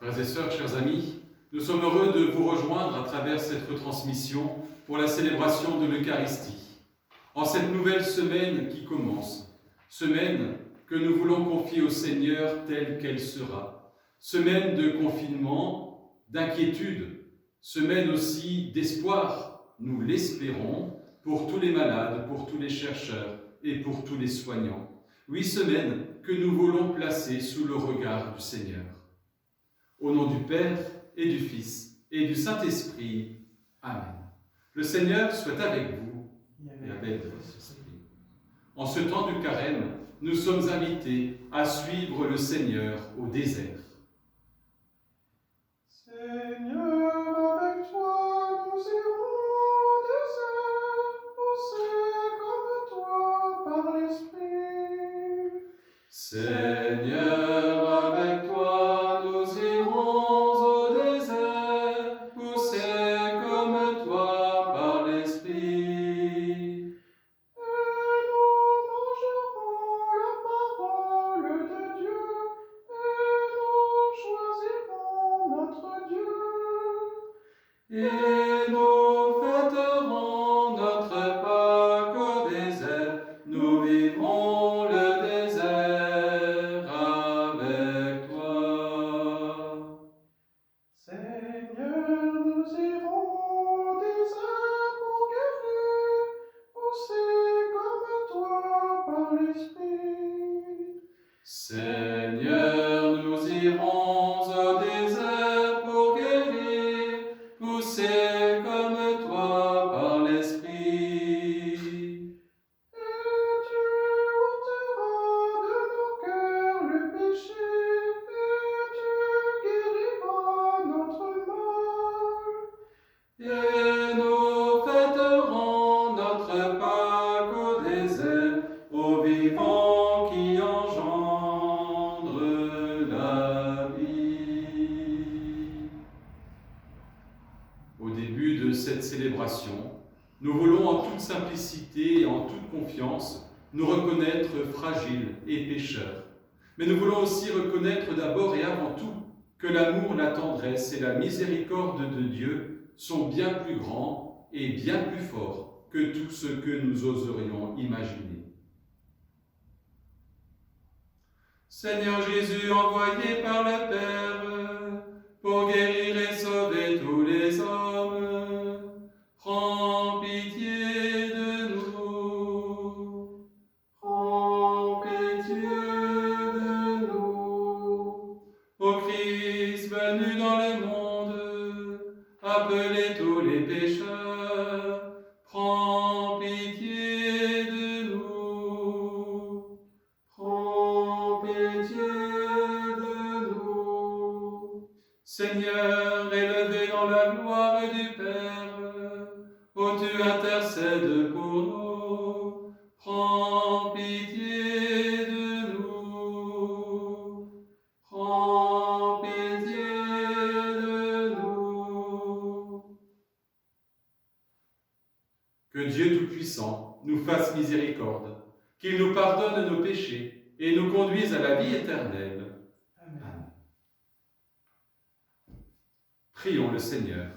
Frères et sœurs, chers amis, nous sommes heureux de vous rejoindre à travers cette retransmission pour la célébration de l'Eucharistie. En cette nouvelle semaine qui commence, semaine que nous voulons confier au Seigneur telle qu'elle sera, semaine de confinement, d'inquiétude, semaine aussi d'espoir, nous l'espérons, pour tous les malades, pour tous les chercheurs et pour tous les soignants. Oui, semaine que nous voulons placer sous le regard du Seigneur. Au nom du Père et du Fils et du Saint-Esprit. Amen. Le Seigneur soit avec vous et avec votre esprit. En ce temps du carême, nous sommes invités à suivre le Seigneur au désert. Seigneur, avec toi, nous irons au désert, poussés comme toi par l'Esprit. Seigneur, avec toi, nous irons au désert, poussés comme toi par l'Esprit. Et nous mangerons la parole de Dieu, et nous choisirons notre Dieu. Et nous fêterons notre Pâques au désert, nous vivrons le désert avec toi. Seigneur, nous irons au désert pour guérir, poussés comme toi par l'Esprit. Seigneur, nous irons au désert pour guérir, poussés comme toi par l'Esprit. Et tu ôteras de nos cœurs le péché, et tu guériras notre mal. Et nous fêterons notre Pâques au désert, au vivant qui engendre la vie. Au début de cette célébration, nous voulons en toute simplicité et en toute confiance nous reconnaître fragiles et pécheurs. Mais nous voulons aussi reconnaître d'abord et avant tout que l'amour, la tendresse et la miséricorde de Dieu sont bien plus grands et bien plus forts que tout ce que nous oserions imaginer. Seigneur Jésus, envoyé par le Père pour guérir et sauver tous les hommes, prends pitié de nous. Prends pitié de nous. Ô Christ venu dans le monde, appelez tous les pécheurs, prends pitié de nous. Prends pitié de nous. Seigneur, élevé dans la gloire du Père, ô tu intercèdes pour nous, prends pitié de nous. Prends pitié de nous. Que Dieu Tout-Puissant nous fasse miséricorde, qu'il nous pardonne nos péchés et nous conduise à la vie éternelle. Amen. Prions le Seigneur.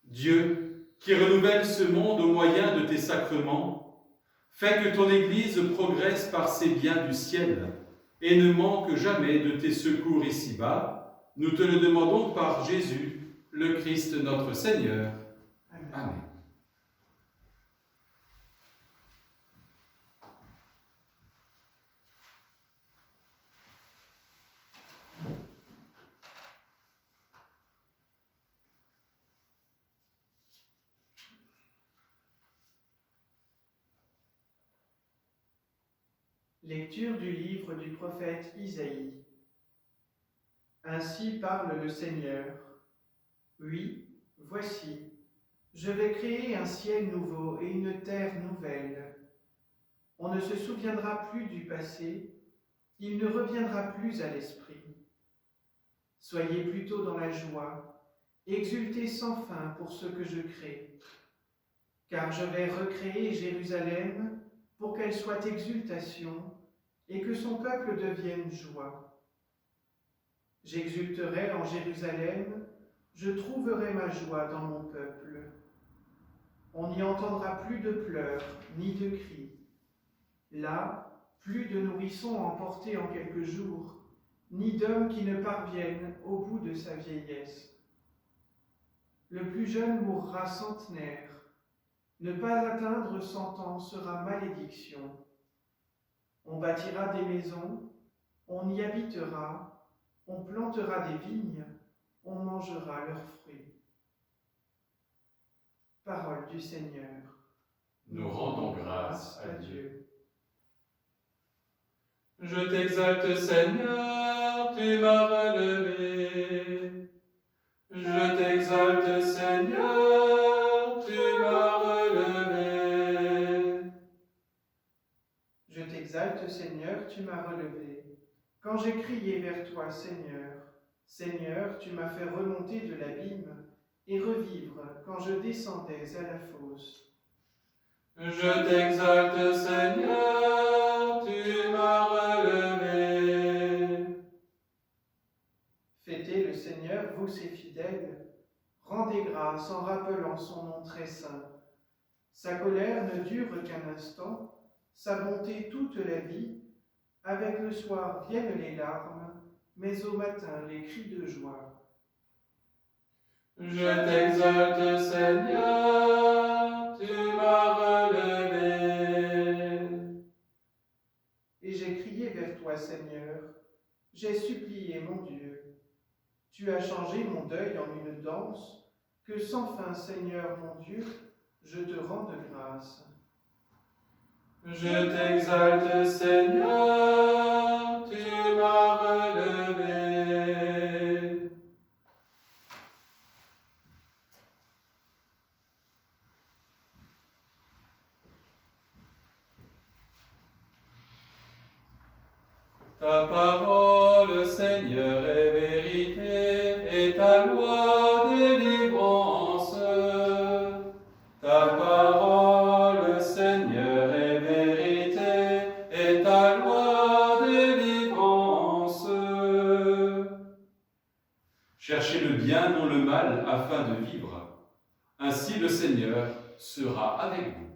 Dieu, qui renouvelle ce monde au moyen de tes sacrements, fais que ton Église progresse par ses biens du ciel et ne manque jamais de tes secours ici-bas. Nous te le demandons par Jésus, le Christ notre Seigneur. Amen. Amen. Lecture du livre du prophète Isaïe. Ainsi parle le Seigneur. Oui, voici, je vais créer un ciel nouveau et une terre nouvelle. On ne se souviendra plus du passé, il ne reviendra plus à l'esprit. Soyez plutôt dans la joie, exultez sans fin pour ce que je crée. Car je vais recréer Jérusalem pour qu'elle soit exultation et que son peuple devienne joie. J'exulterai en Jérusalem, je trouverai ma joie dans mon peuple. On n'y entendra plus de pleurs ni de cris. Là, plus de nourrissons emportés en quelques jours, ni d'hommes qui ne parviennent au bout de sa vieillesse. Le plus jeune mourra centenaire. Ne pas atteindre 100 ans sera malédiction. On bâtira des maisons, on y habitera, on plantera des vignes, on mangera leurs fruits. Parole du Seigneur. Nous rendons grâce à Dieu. Je t'exalte, Seigneur, tu m'as relevé. Je t'exalte, Seigneur, tu m'as relevé. Je t'exalte, Seigneur, tu m'as relevé. Quand j'ai crié vers toi, Seigneur, Seigneur, tu m'as fait remonter de l'abîme et revivre quand je descendais à la fosse. Je t'exalte, Seigneur, tu m'as relevé. Fêtez le Seigneur, vous ses fidèles, rendez grâce en rappelant son nom très saint. Sa colère ne dure qu'un instant, sa bonté toute la vie. Avec le soir viennent les larmes, mais au matin les cris de joie. Je t'exalte, Seigneur, tu m'as relevé. Et j'ai crié vers toi, Seigneur, j'ai supplié mon Dieu. Tu as changé mon deuil en une danse, que sans fin, Seigneur mon Dieu, je te rends de grâce. Je t'exalte, Seigneur, tu m'as relevé. Ta parole, Seigneur, est vérité, et ta loi délivrance. Ta parole, Seigneur, est vérité, et ta loi délivrance. Cherchez le bien, non le mal, afin de vivre. Ainsi le Seigneur sera avec vous.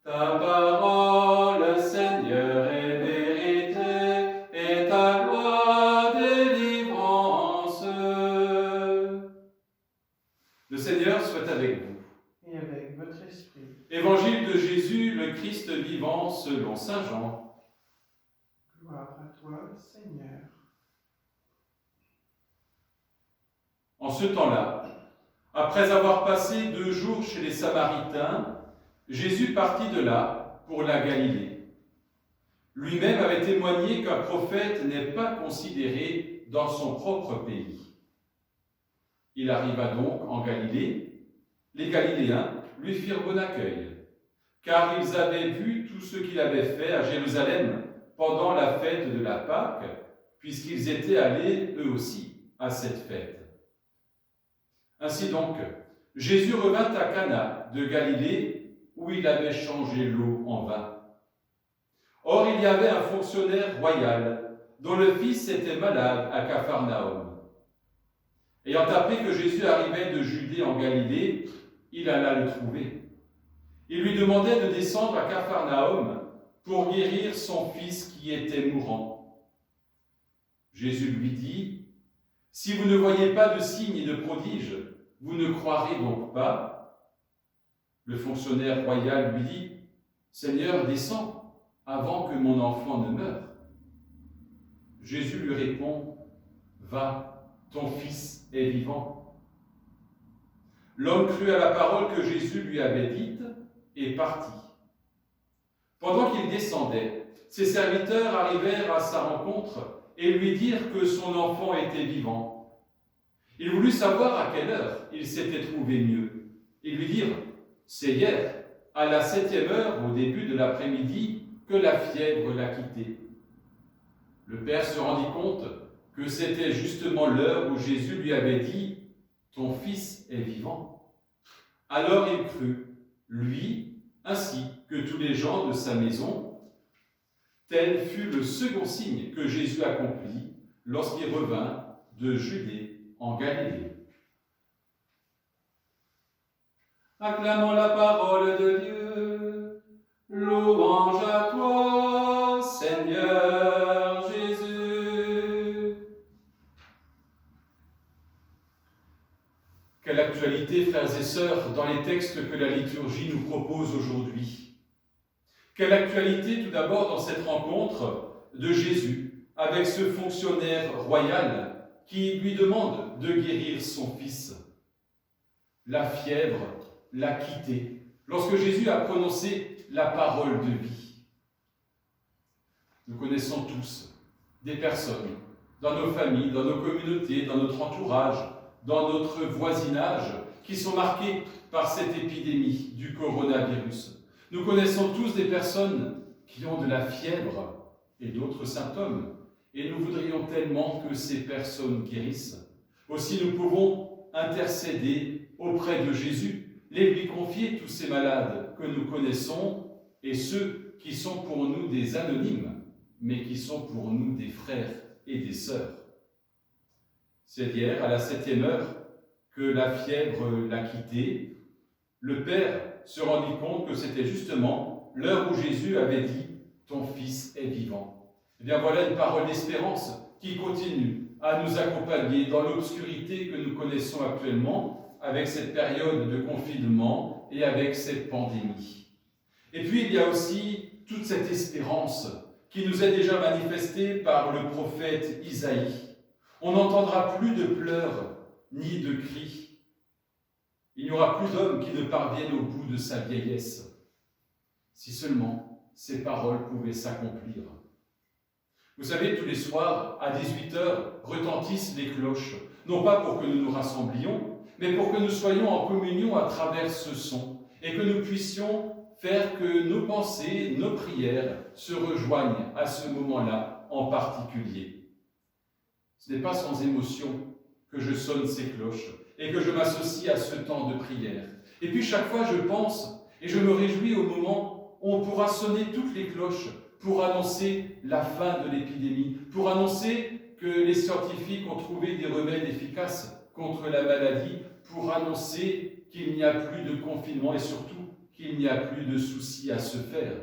Ta parole, Seigneur, est vérité, et ta loi délivrance. Le Seigneur soit avec vous. Et avec votre esprit. Évangile de Jésus, le Christ vivant, selon saint Jean. Gloire à toi, Seigneur. En ce temps-là, après avoir passé 2 jours chez les Samaritains, Jésus partit de là pour la Galilée. Lui-même avait témoigné qu'un prophète n'est pas considéré dans son propre pays. Il arriva donc en Galilée. Les Galiléens lui firent bon accueil, car ils avaient vu tout ce qu'il avait fait à Jérusalem pendant la fête de la Pâque, puisqu'ils étaient allés eux aussi à cette fête. Ainsi donc, Jésus revint à Cana de Galilée, où il avait changé l'eau en vin. Or, il y avait un fonctionnaire royal, dont le fils était malade à Capharnaüm. Ayant appris que Jésus arrivait de Judée en Galilée, il alla le trouver. Il lui demandait de descendre à Capharnaüm pour guérir son fils qui était mourant. Jésus lui dit, « Si vous ne voyez pas de signes et de prodiges, vous ne croirez donc pas ?» Le fonctionnaire royal lui dit, « Seigneur, descends, avant que mon enfant ne meure. » Jésus lui répond, « Va, ton fils est vivant. » L'homme crut à la parole que Jésus lui avait dite et partit. Pendant qu'il descendait, ses serviteurs arrivèrent à sa rencontre et lui dirent que son enfant était vivant. Il voulut savoir à quelle heure il s'était trouvé mieux. Ils lui dirent, « C'est hier, à la 7e heure, au début de l'après-midi, que la fièvre l'a quitté. » Le Père se rendit compte que c'était justement l'heure où Jésus lui avait dit « Ton fils est vivant ». Alors il crut, lui, ainsi que tous les gens de sa maison. Tel fut le second signe que Jésus accomplit lorsqu'il revint de Judée en Galilée. Acclamons la parole de Dieu. Louange à toi, Seigneur Jésus. Quelle actualité, frères et sœurs, dans les textes que la liturgie nous propose aujourd'hui. Quelle actualité, tout d'abord, dans cette rencontre de Jésus avec ce fonctionnaire royal qui lui demande de guérir son fils. La fièvre l'a quitté lorsque Jésus a prononcé la parole de vie. Nous connaissons tous des personnes dans nos familles, dans nos communautés, dans notre entourage, dans notre voisinage, qui sont marquées par cette épidémie du coronavirus. Nous connaissons tous des personnes qui ont de la fièvre et d'autres symptômes, et nous voudrions tellement que ces personnes guérissent. Aussi, nous pouvons intercéder auprès de Jésus, les lui confier tous ces malades que nous connaissons et ceux qui sont pour nous des anonymes, mais qui sont pour nous des frères et des sœurs. C'est hier, à la 7e heure, que la fièvre l'a quitté. Le Père se rendit compte que c'était justement l'heure où Jésus avait dit « Ton Fils est vivant ». Eh bien voilà une parole d'espérance qui continue à nous accompagner dans l'obscurité que nous connaissons actuellement avec cette période de confinement et avec cette pandémie. Et puis il y a aussi toute cette espérance qui nous est déjà manifestée par le prophète Isaïe. On n'entendra plus de pleurs ni de cris. Il n'y aura plus d'homme qui ne parvienne au bout de sa vieillesse. Si seulement ces paroles pouvaient s'accomplir. Vous savez, tous les soirs, à 18h, retentissent les cloches, non pas pour que nous nous rassemblions, mais pour que nous soyons en communion à travers ce son, et que nous puissions faire que nos pensées, nos prières se rejoignent à ce moment-là en particulier. Ce n'est pas sans émotion que je sonne ces cloches et que je m'associe à ce temps de prière. Et puis chaque fois je pense et je me réjouis au moment où on pourra sonner toutes les cloches pour annoncer la fin de l'épidémie, pour annoncer que les scientifiques ont trouvé des remèdes efficaces contre la maladie, pour annoncer qu'il n'y a plus de confinement et surtout qu'il n'y a plus de soucis à se faire.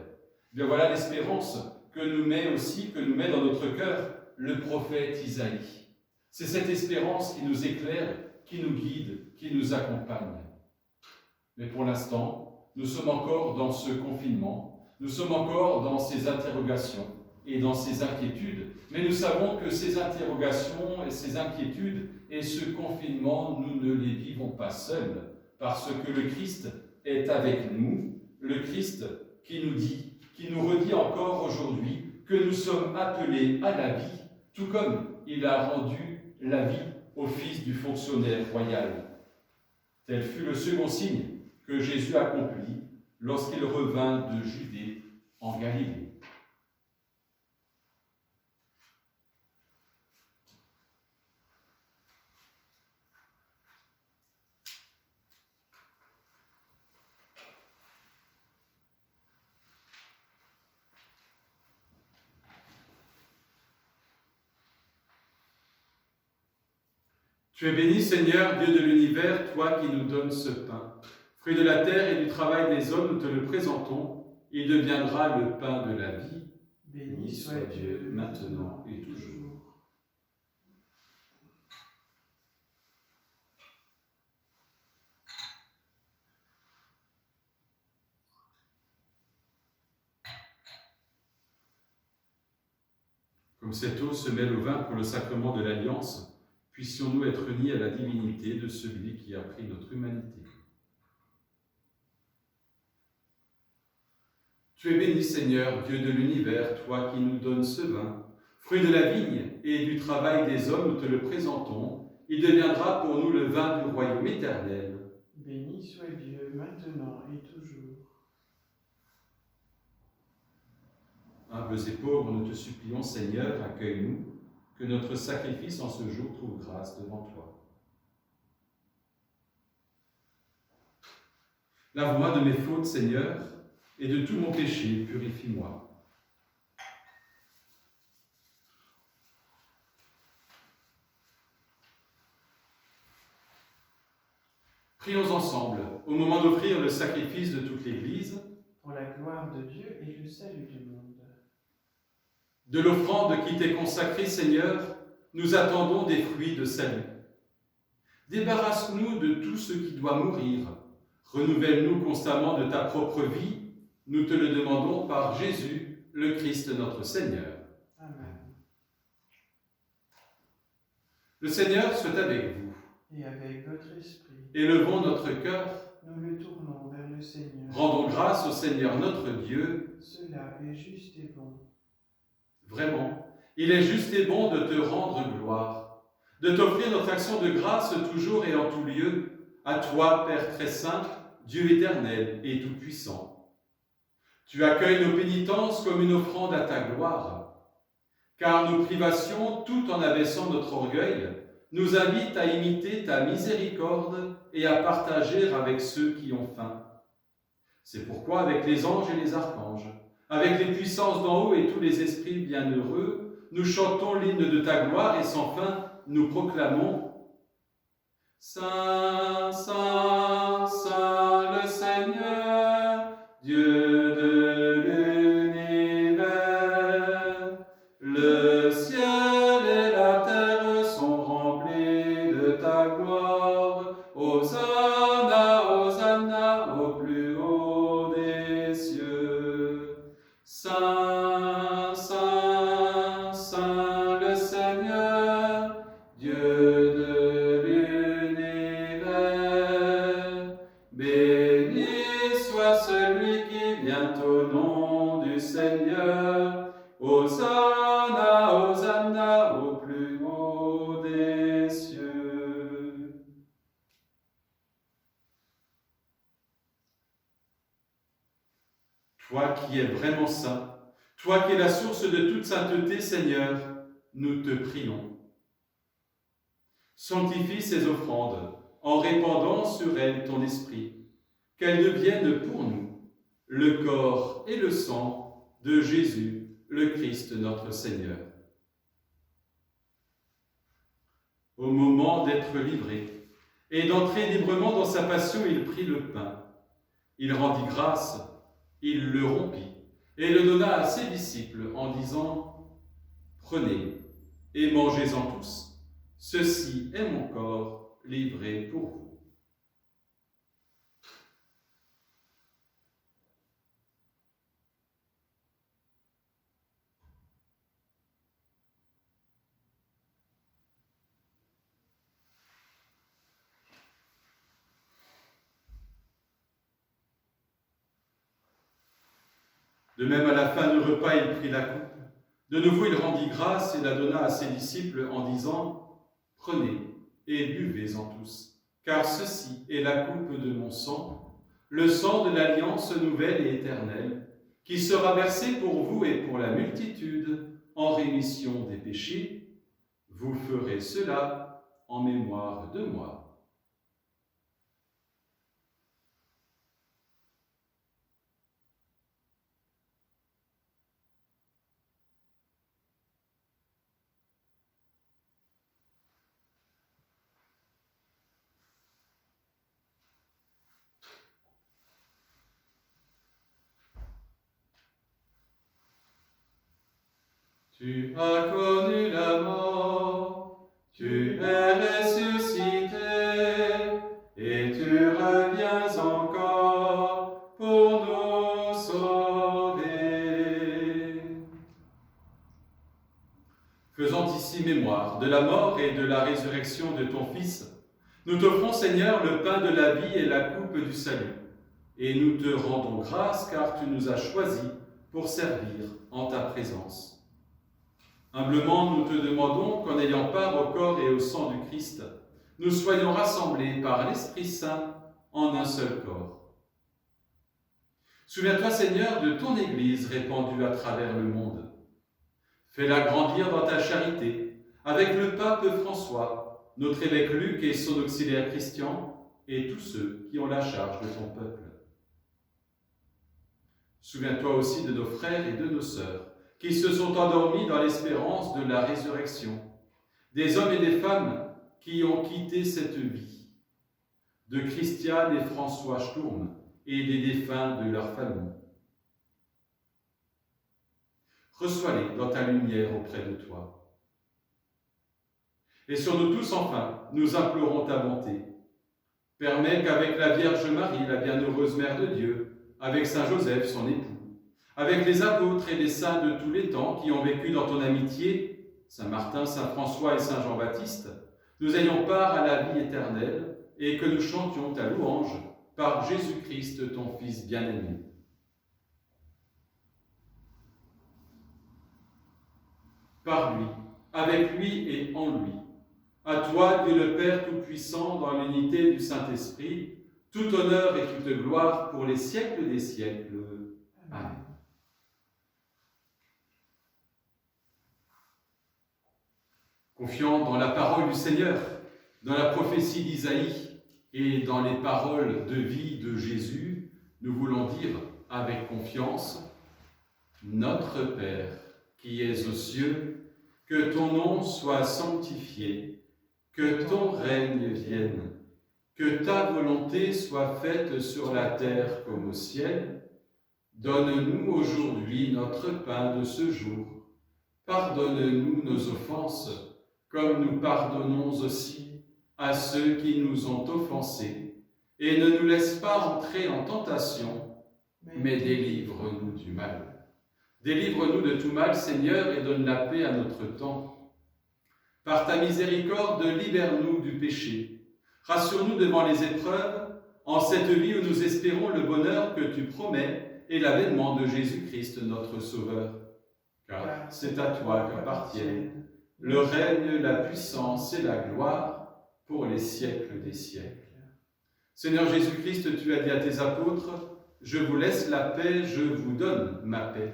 Bien voilà l'espérance que nous met dans notre cœur le prophète Isaïe. C'est cette espérance qui nous éclaire, qui nous guide, qui nous accompagne. Mais pour l'instant, nous sommes encore dans ce confinement, nous sommes encore dans ces interrogations et dans ces inquiétudes. Mais nous savons que ces interrogations et ces inquiétudes et ce confinement, nous ne les vivons pas seuls, parce que le Christ est avec nous, le Christ qui nous redit encore aujourd'hui que nous sommes appelés à la vie, tout comme il a rendu la vie au fils du fonctionnaire royal. Tel fut le second signe que Jésus accomplit lorsqu'il revint de Judée en Galilée. Tu es béni, Seigneur, Dieu de l'univers, toi qui nous donnes ce pain. Fruit de la terre et du travail des hommes, nous te le présentons. Il deviendra le pain de la vie. Béni soit Dieu, maintenant et toujours. Comme cette eau se mêle au vin pour le sacrement de l'Alliance, puissions-nous être unis à la divinité de celui qui a pris notre humanité. Tu es béni, Seigneur, Dieu de l'univers, toi qui nous donnes ce vin. Fruit de la vigne et du travail des hommes, nous te le présentons. Il deviendra pour nous le vin du royaume éternel. Béni soit Dieu, maintenant et toujours. Humbles et pauvres, nous te supplions, Seigneur, accueille-nous, que notre sacrifice en ce jour trouve grâce devant toi. Lave-moi de mes fautes, Seigneur, et de tout mon péché, purifie-moi. Prions ensemble, au moment d'offrir le sacrifice de toute l'Église, pour la gloire de Dieu et le salut du monde. de l'offrande qui t'est consacrée, Seigneur, nous attendons des fruits de salut. Débarrasse-nous de tout ce qui doit mourir. Renouvelle-nous constamment de ta propre vie. Nous te le demandons par Jésus, le Christ notre Seigneur. Amen. Le Seigneur soit avec vous. Et avec votre esprit, Élevons notre cœur. nous le tournons vers le Seigneur. Rendons grâce au Seigneur notre Dieu. Cela est juste et bon. Vraiment, il est juste et bon de te rendre gloire, de t'offrir notre action de grâce toujours et en tout lieu, à toi, Père très saint, Dieu éternel et tout-puissant. Tu accueilles nos pénitences comme une offrande à ta gloire, car nos privations, tout en abaissant notre orgueil, nous invitent à imiter ta miséricorde et à partager avec ceux qui ont faim. C'est pourquoi, avec les anges et les archanges, avec les puissances d'en haut et tous les esprits bienheureux, nous chantons l'hymne de ta gloire et sans fin nous proclamons « Saint, Saint, Saint le Seigneur, Dieu de l'univers, le ciel et la terre sont remplis de ta gloire, Hosanna, Hosanna au plus haut des cieux. Saint, Saint, Saint le Seigneur, Dieu de l'univers, béni soit celui qui vient au nom du Seigneur, Hosanna, Hosanna au plus haut des cieux. Toi qui es vraiment saint, toi qui es la source de toute sainteté, Seigneur, nous te prions. Sanctifie ces offrandes en répandant sur elles ton esprit, qu'elles deviennent pour nous le corps et le sang de Jésus, le Christ notre Seigneur. Au moment d'être livré et d'entrer librement dans sa passion, il prit le pain. Il rendit grâce, il le rompit et le donna à ses disciples en disant « Prenez et mangez-en tous, ceci est mon corps livré pour vous. » De même, à la fin du repas, il prit la coupe. De nouveau, il rendit grâce et la donna à ses disciples en disant « Prenez et buvez-en tous, car ceci est la coupe de mon sang, le sang de l'alliance nouvelle et éternelle, qui sera versé pour vous et pour la multitude en rémission des péchés. Vous ferez cela en mémoire de moi. » Tu as connu la mort, tu es ressuscité, et tu reviens encore pour nous sauver. Faisant ici mémoire de la mort et de la résurrection de ton Fils, nous t'offrons, Seigneur, le pain de la vie et la coupe du salut, et nous te rendons grâce car tu nous as choisis pour servir en ta présence. Humblement, nous te demandons qu'en ayant part au corps et au sang du Christ, nous soyons rassemblés par l'Esprit Saint en un seul corps. Souviens-toi, Seigneur, de ton Église répandue à travers le monde. Fais-la grandir dans ta charité, avec le pape François, notre évêque Luc et son auxiliaire Christian, et tous ceux qui ont la charge de ton peuple. Souviens-toi aussi de nos frères et de nos sœurs, qui se sont endormis dans l'espérance de la résurrection, des hommes et des femmes qui ont quitté cette vie. de Christiane et François Sturm et des défunts de leur famille. Reçois-les dans ta lumière auprès de toi. Et sur nous tous, enfin, nous implorons ta bonté. Permets qu'avec la Vierge Marie, la bienheureuse Mère de Dieu, avec Saint Joseph, son époux, avec les apôtres et les saints de tous les temps qui ont vécu dans ton amitié, Saint Martin, Saint François et Saint Jean-Baptiste, nous ayons part à la vie éternelle et que nous chantions ta louange par Jésus-Christ, ton Fils bien-aimé. Par lui, avec lui et en lui, à toi, Dieu le Père Tout-Puissant, dans l'unité du Saint-Esprit, tout honneur et toute gloire pour les siècles des siècles. Amen. Confiant dans la parole du Seigneur, dans la prophétie d'Isaïe et dans les paroles de vie de Jésus, nous voulons dire avec confiance, Notre Père, qui es aux cieux, que ton nom soit sanctifié, que ton règne vienne, que ta volonté soit faite sur la terre comme au ciel. Donne-nous aujourd'hui notre pain de ce jour. Pardonne-nous nos offenses, comme nous pardonnons aussi à ceux qui nous ont offensés. Et ne nous laisse pas entrer en tentation, mais délivre-nous du mal. Délivre-nous de tout mal, Seigneur, et donne la paix à notre temps. Par ta miséricorde, libère-nous du péché. Rassure-nous devant les épreuves, en cette vie où nous espérons le bonheur que tu promets et l'avènement de Jésus-Christ, notre Sauveur. Car c'est à toi qu'appartiennent le règne, la puissance et la gloire pour les siècles des siècles. Seigneur Jésus-Christ, tu as dit à tes apôtres, « Je vous laisse la paix, je vous donne ma paix. »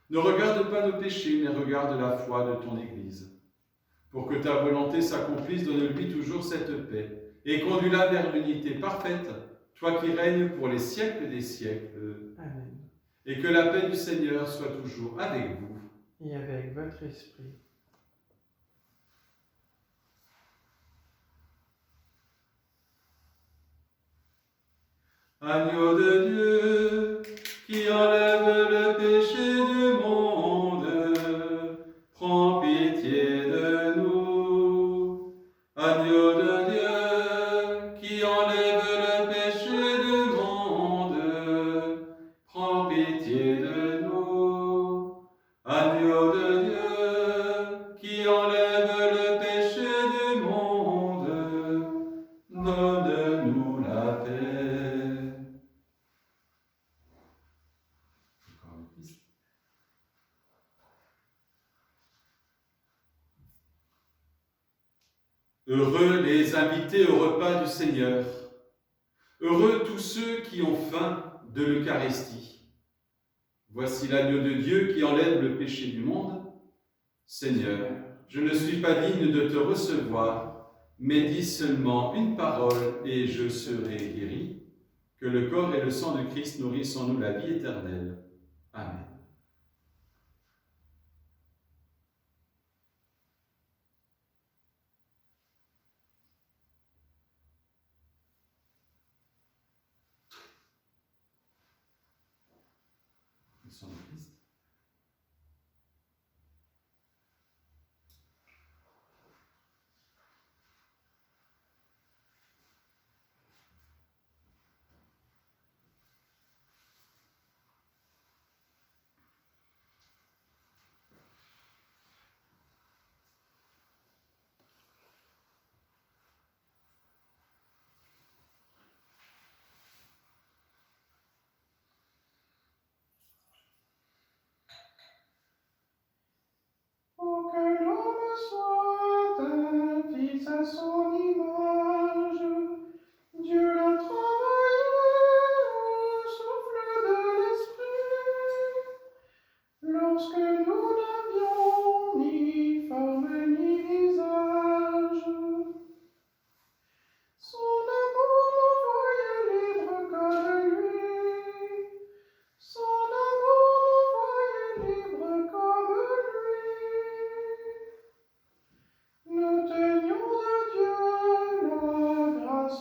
Ne regarde pas nos péchés, mais regarde la foi de ton Église. Pour que ta volonté s'accomplisse, donne-lui toujours cette paix, et conduis-la vers l'unité parfaite, toi qui règnes pour les siècles des siècles. Amen. Et que la paix du Seigneur soit toujours avec vous. Et avec votre esprit. Agneau de Dieu, qui enlève le péché du monde, prends pitié de nous. Agneau de Dieu, qui enlève le péché du monde, prends pitié de nous. Agneau de Dieu, qui enlève le péché du monde, donne-nous la paix. Heureux les invités au repas du Seigneur. Heureux tous ceux qui ont faim de l'Eucharistie. Voici l'agneau de Dieu qui enlève le péché du monde. Seigneur, je ne suis pas digne de te recevoir, mais dis seulement une parole et je serai guéri. Que le corps et le sang de Christ nourrissent en nous la vie éternelle. Amen. Le sang de Christ. Pour que l'homme soit un fils à son image, Dieu l'a travaillé au souffle de l'esprit. Lorsque nous n'avions ni forme ni visage, son amour nous voyait libres comme lui. Son amour nous voyait libres comme lui. Nous tenions de Dieu la grâce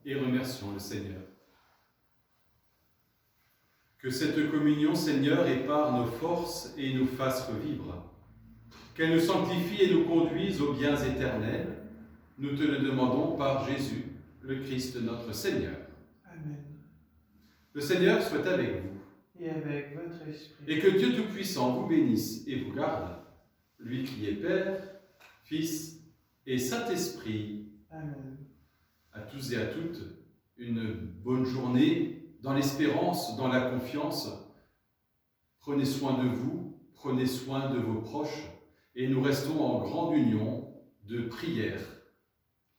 et remercions le Seigneur. Que cette communion, Seigneur, épare nos forces et nous fasse revivre. Qu'elle nous sanctifie et nous conduise aux biens éternels. Nous te le demandons par Jésus, le Christ notre Seigneur. Amen. Le Seigneur soit avec vous. Et avec votre esprit. Et que Dieu Tout-Puissant vous bénisse et vous garde, lui qui est Père, Fils et Saint-Esprit. Amen. À tous et à toutes, une bonne journée dans l'espérance, dans la confiance. Prenez soin de vous, prenez soin de vos proches et nous restons en grande union de prière.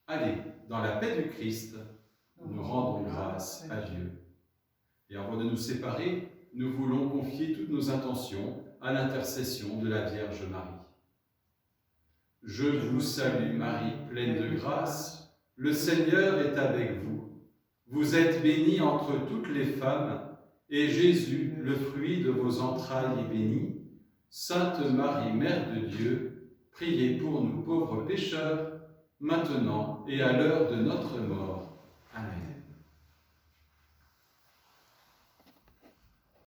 Allez, dans la paix du Christ, nous rendons grâce à Dieu. Et avant de nous séparer, nous voulons confier toutes nos intentions à l'intercession de la Vierge Marie. Je vous salue Marie, pleine de grâce, le Seigneur est avec vous. Vous êtes bénie entre toutes les femmes, et Jésus, le fruit de vos entrailles, est béni. Sainte Marie, Mère de Dieu, priez pour nous pauvres pécheurs, maintenant et à l'heure de notre mort. Amen.